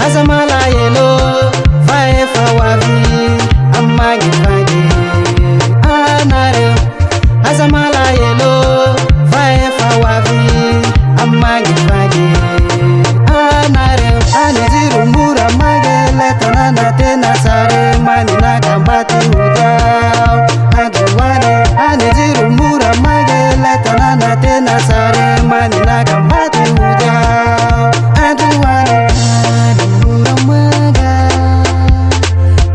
aza malahelo faefa hoavy am'magnivagy anareo aza malahelo faefa hoavy am'magnivagy anareo any jiro mora mage le tanàna tena tsara maninakambady hodiao androany any jiro mora mage le tanàna tena tsara maninakambady hodiao androany mora maga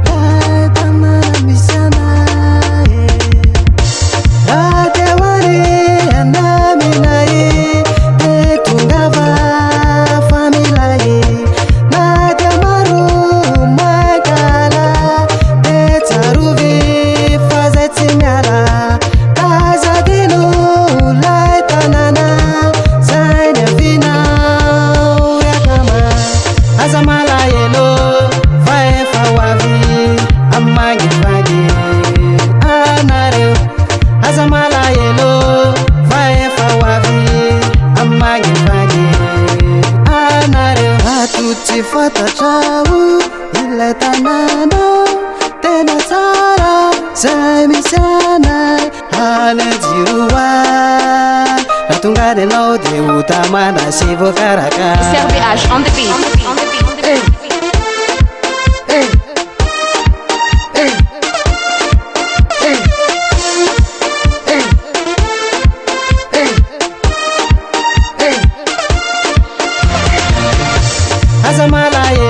le tanàna misy anay rahatewany anaminay de tongava familay nadia maro magala de tsarovy fa zay tsy miala tazadino lay tanàna zay ny avinao riakama aza malahelo faefa hoavy am'magnivagy anareo aza malahelo faefa hoavy am'magnivagy anareo atotry fantatrao ilay tanàna tena tsara zay misy anay any jiroany raha tonga ny anao de ho tamana sy voakarakara CRBH on the beat. Hey. Hey. Hey. Hey. Hey. Hey. Hey. aza malahelo